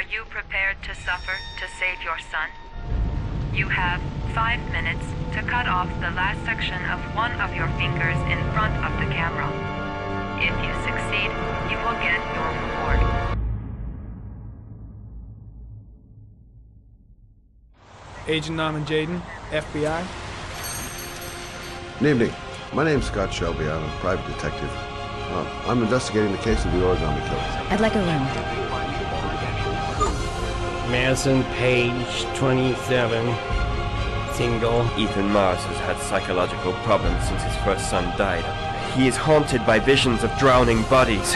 Are you prepared to suffer to save your son? You have 5 minutes to cut off the last section of one of your fingers in front of the camera. If you succeed, you will get your reward. Agent Norman Jaden, FBI. Good evening. My name's Scott Shelby. I'm a private detective. I'm investigating the case of the origami killer. I'd like a room. Madison Page, 27, single. Ethan Mars has had psychological problems since his first son died. He is haunted by visions of drowning bodies.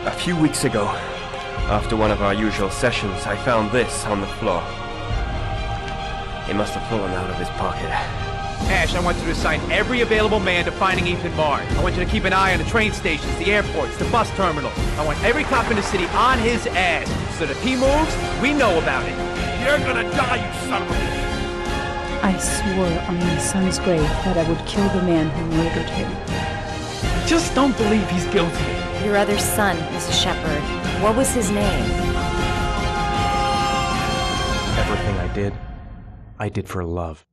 A few weeks ago, after one of our usual sessions, I found this on the floor. It must have fallen out of his pocket. Ash, I want you to assign every available man to finding Ethan Mars. I want you to keep an eye on the train stations, the airports, the bus terminals. I want every cop in the city on his ass, so that if he moves, we know about it. You're gonna die, you son of a bitch! I swore on my son's grave that I would kill the man who murdered him. I just don't believe he's guilty. Your other son, Mrs. Shepherd. What was his name? Everything I did for love.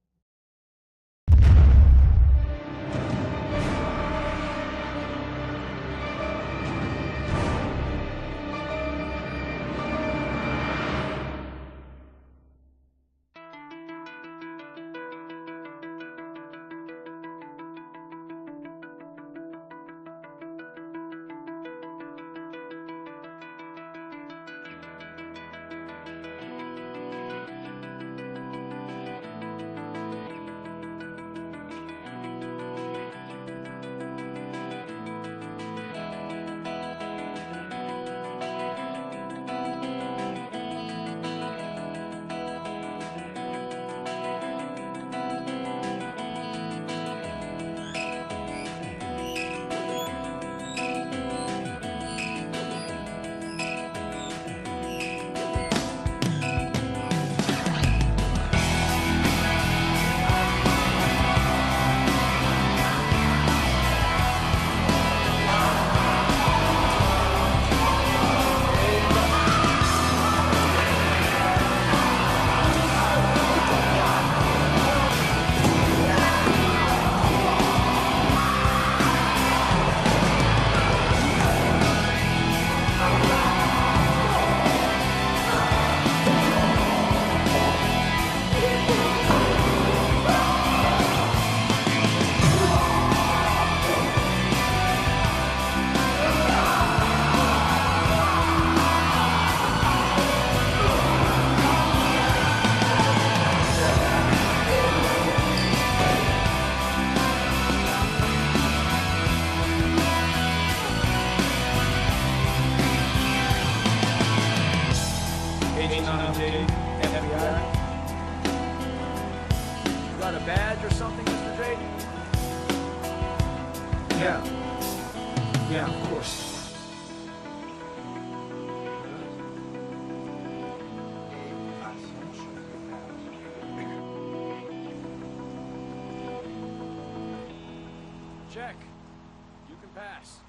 Agent Norman Jaden, FBI. You got a badge or something, Mr. Jaden? Yeah, of course. Check. You can pass.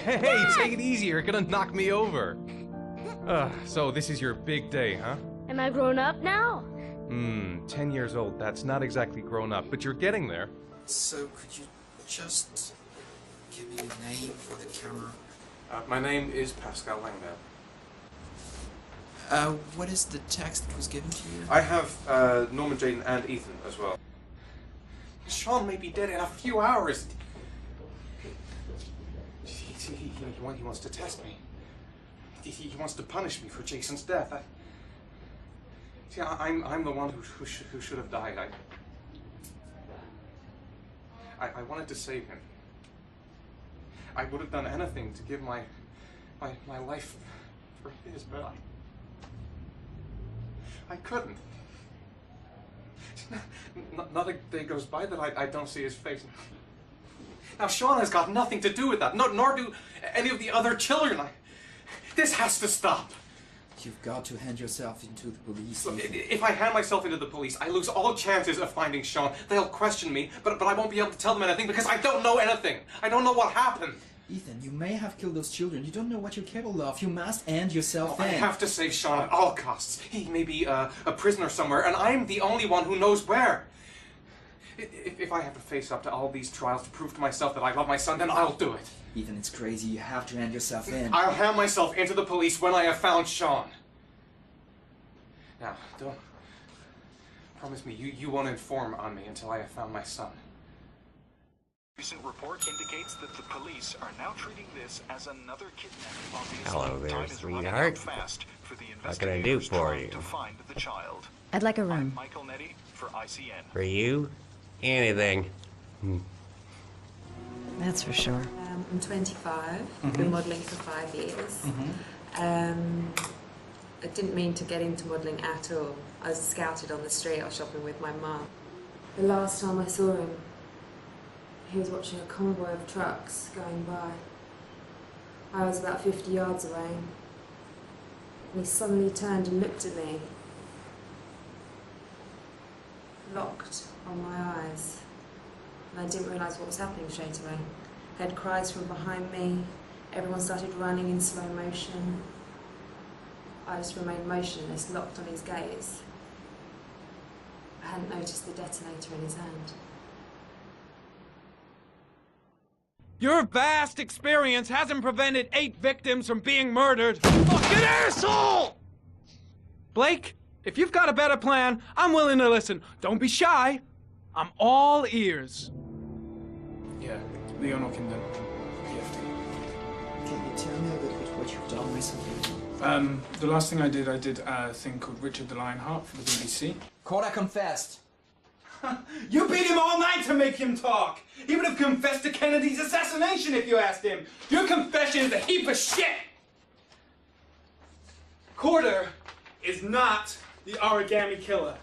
Hey, take it easy, you're gonna knock me over. So this is your big day, huh? Am I grown up now? 10 years old, that's not exactly grown up, but you're getting there. So, could you just give me a name for the camera? My name is Pascal Langdale. What is the text that was given to you? I have Norman Jaden and Ethan as well. Sean may be dead in a few hours. He wants to test me. He wants to punish me for Jason's death. I'm the one who should have died. I wanted to save him. I would have done anything to give my life for his, but I couldn't. Not a day goes by that I don't see his face. Now, Sean has got nothing to do with that, nor do any of the other children. This has to stop. You've got to hand yourself into the police. Look, if I hand myself into the police, I lose all chances of finding Sean. They'll question me, but I won't be able to tell them anything because I don't know anything. I don't know what happened. Ethan, you may have killed those children. You don't know what you're capable of. You must end yourself I have to save Sean at all costs. He may be a prisoner somewhere, and I'm the only one who knows where. If I have to face up to all these trials to prove to myself that I love my son, then I'll do it. Ethan, it's crazy. You have to hand yourself in. I'll hand myself into the police when I have found Sean. Now, don't... Promise me you won't inform on me until I have found my son. Recent report indicates that the police are now treating this as another kidnapping. Obviously, Hello there, time is running sweetheart. out fast for the What can I do investigators for trying you? to find the child. I'd like a I'm room. Michael Nettie for ICN. For you? Anything. That's for sure. I'm 25. I've been modelling for 5 years. I didn't mean to get into modelling at all. I was scouted on the street. I was shopping with my mum. The last time I saw him, he was watching a convoy of trucks going by. I was about 50 yards away, and he suddenly turned and looked at me, locked on my eyes, and I didn't realise what was happening straight away. I heard cries from behind me, everyone started running in slow motion. I just remained motionless, locked on his gaze. I hadn't noticed the detonator in his hand. Your vast experience hasn't prevented 8 victims from being murdered. Fucking asshole! Blake, if you've got a better plan, I'm willing to listen. Don't be shy. I'm all ears. Yeah, Leon Ockenden, Can you tell me a little bit what you've done recently? The last thing I did a thing called Richard the Lionheart for the BBC. Corda confessed. You beat him all night to make him talk. He would have confessed to Kennedy's assassination if you asked him. Your confession is a heap of shit. Corder is not the origami killer.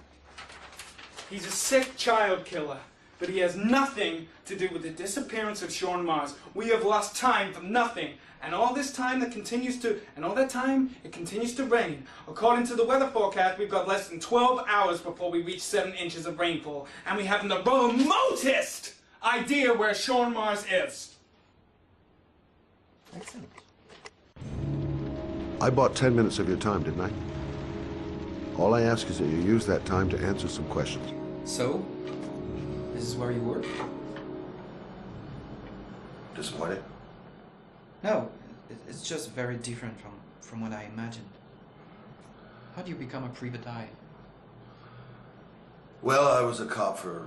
He's a sick child killer, but he has nothing to do with the disappearance of Sean Mars. We have lost time for nothing. And all this time it continues to rain. According to the weather forecast, we've got less than 12 hours before we reach 7 inches of rainfall. And we haven't the remotest idea where Sean Mars is. Excellent. I bought 10 minutes of your time, didn't I? All I ask is that you use that time to answer some questions. So, this is where you work? Disappointed? No, it's just very different from what I imagined. How do you become a private eye? Well, I was a cop for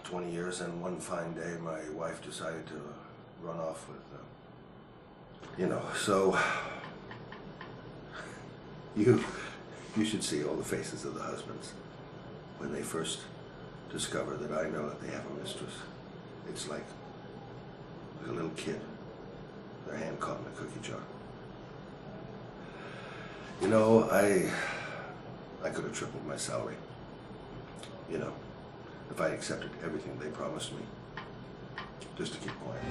20 years, and one fine day my wife decided to run off with, so... You should see all the faces of the husbands when they first discover that I know that they have a mistress. It's like a little kid, their hand caught in a cookie jar. I could have tripled my salary. If I accepted everything they promised me, just to keep quiet.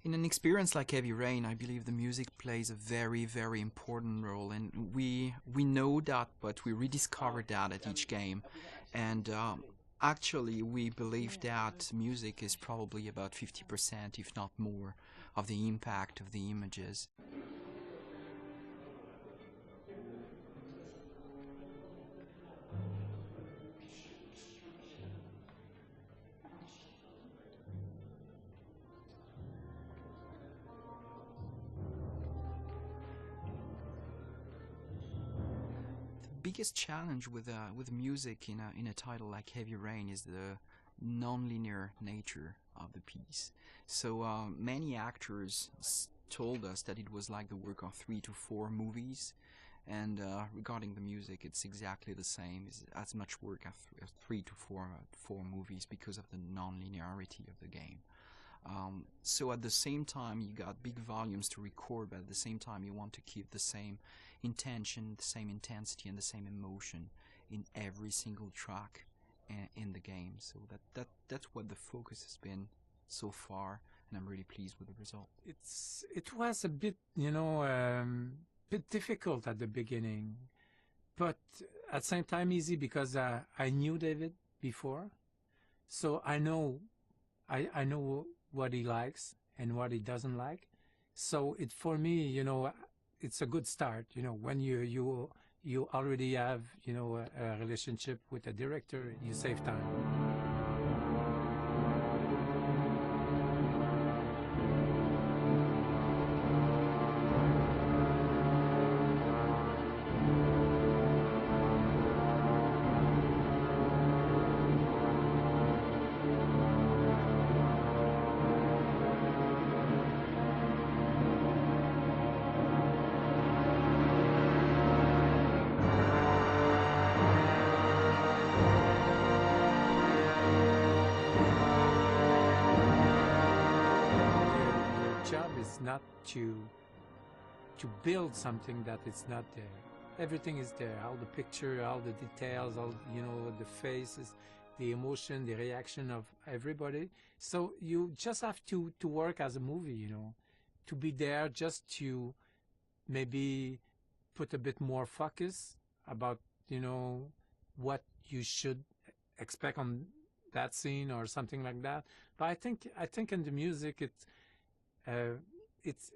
In an experience like Heavy Rain, I believe the music plays a very, very important role, and we know that, but we rediscover that at each game. And actually, we believe that music is probably about 50%, if not more, of the impact of the images. biggest challenge with music in a title like Heavy Rain is the non-linear nature of the piece. So many actors told us that it was like the work of 3 to 4 movies, and regarding the music, it's exactly the same. It's as much work as 3 to 4 movies because of the non-linearity of the game. So at the same time, you got big volumes to record, but at the same time, you want to keep the same intention, the same intensity, and the same emotion in every single track in the game. So that's what the focus has been so far, and I'm really pleased with the result. It was a bit, bit difficult at the beginning, but at the same time easy because I knew David before, so I know what he likes and what he doesn't like. So for me, it's a good start. When you already have a relationship with a director, you save time. Job is not to build something that is not there. Everything is there. All the picture, all the details, all the faces, the emotion, the reaction of everybody. So you just have to work as a movie, to be there, just to maybe put a bit more focus about what you should expect on that scene or something like that. But I think in the music it's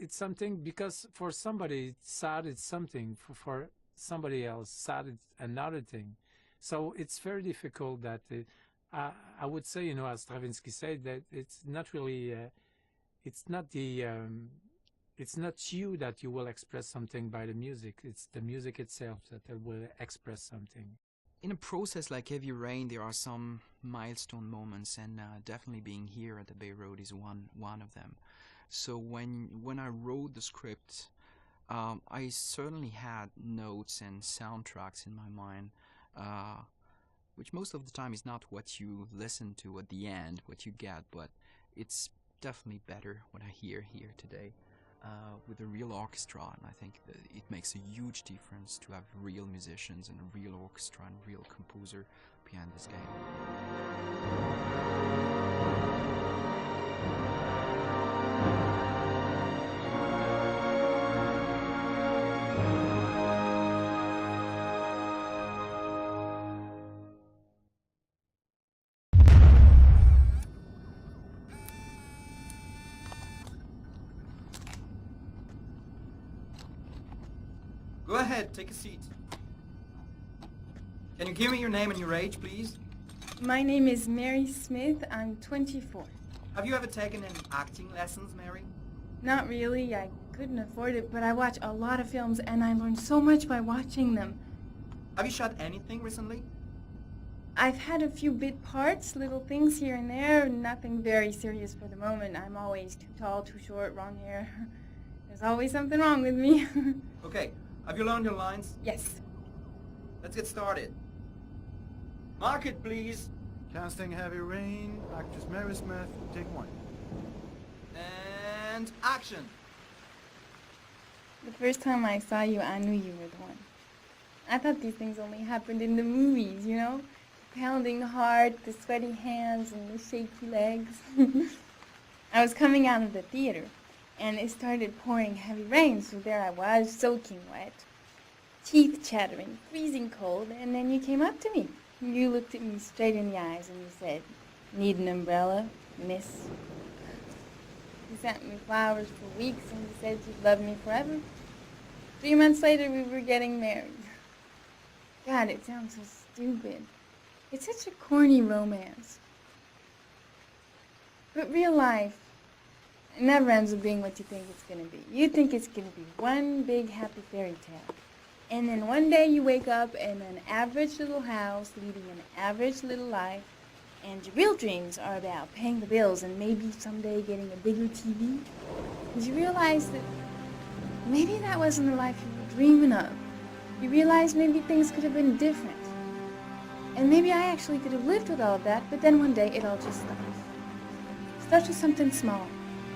something, because for somebody sad it's something, for somebody else sad it's another thing. So it's very difficult that I would say, as Stravinsky said, that it's not really it's not you that you will express something by the music. It's the music itself that will express something. In a process like Heavy Rain, there are some milestone moments, and definitely being here at the Bay Road is one of them. So when I wrote the script, I certainly had notes and soundtracks in my mind, which most of the time is not what you listen to at the end, what you get, but it's definitely better what I hear here today with a real orchestra, and I think that it makes a huge difference to have real musicians and a real orchestra and real composer behind this game. Go ahead, take a seat. Can you give me your name and your age, please? My name is Mary Smith. I'm 24. Have you ever taken any acting lessons, Mary? Not really. I couldn't afford it, but I watch a lot of films and I learned so much by watching them. Have you shot anything recently? I've had a few bit parts, little things here and there, nothing very serious for the moment. I'm always too tall, too short, wrong hair. There's always something wrong with me. Okay, have you learned your lines? Yes. Let's get started. Mark it, please. Casting Heavy Rain, actress Mary Smith, take 1. And action. The first time I saw you, I knew you were the one. I thought these things only happened in the movies, The pounding heart, the sweaty hands, and the shaky legs. I was coming out of the theater, and it started pouring heavy rain, so there I was, soaking wet, teeth chattering, freezing cold, and then you came up to me. You looked at me straight in the eyes and you said, "Need an umbrella, miss?" You sent me flowers for weeks and you said you'd love me forever. 3 months later, we were getting married. God, it sounds so stupid. It's such a corny romance. But real life, it never ends up being what you think it's going to be. You think it's going to be one big happy fairy tale. And then one day you wake up in an average little house, leading an average little life, and your real dreams are about paying the bills and maybe someday getting a bigger TV. And you realize that maybe that wasn't the life you were dreaming of. You realize maybe things could have been different. And maybe I actually could have lived with all of that, but then one day it all just stops. Starts with something small.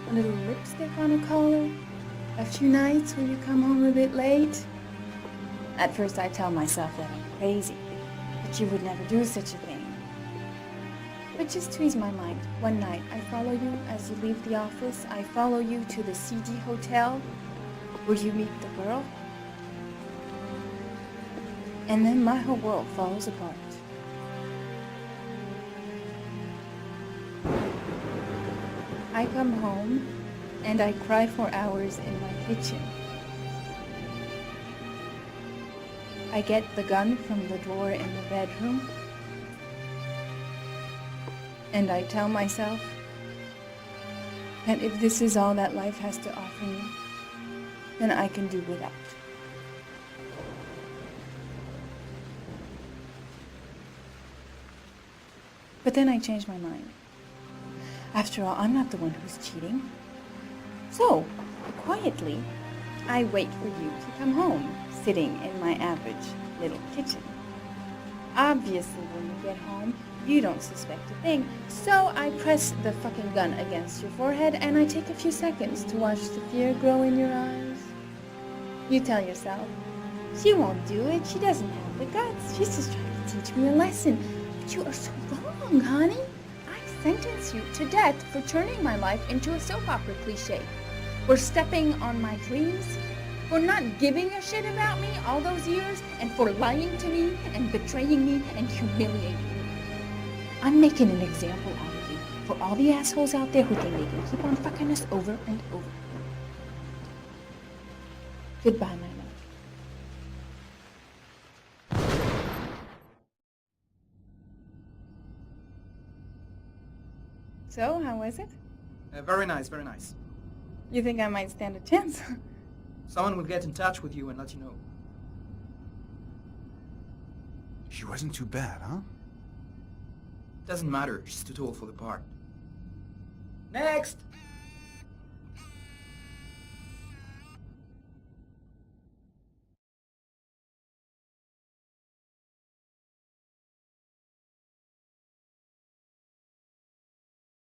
A little lipstick on a collar. A few nights when you come home a bit late. At first I tell myself that I'm crazy, that you would never do such a thing. But just to ease my mind, one night I follow you as you leave the office. I follow you to the CD hotel where you meet the girl. And then my whole world falls apart. I come home and I cry for hours in my kitchen. I get the gun from the drawer in the bedroom. And I tell myself that if this is all that life has to offer me, then I can do without. But then I change my mind. After all, I'm not the one who's cheating. So, quietly, I wait for you to come home, sitting in my average little kitchen. Obviously, when you get home, you don't suspect a thing, so I press the fucking gun against your forehead and I take a few seconds to watch the fear grow in your eyes. You tell yourself, she won't do it, she doesn't have the guts, she's just trying to teach me a lesson. But you are so wrong, honey. I sentence you to death for turning my life into a soap opera cliche, for stepping on my dreams, for not giving a shit about me all those years, and for lying to me and betraying me and humiliating me. I'm making an example out of you for all the assholes out there who think they can keep on fucking us over and over. Goodbye, my love. So, how was it? Very nice, very nice. You think I might stand a chance? Someone will get in touch with you and let you know. She wasn't too bad, huh? Doesn't matter, she's too tall for the part. Next!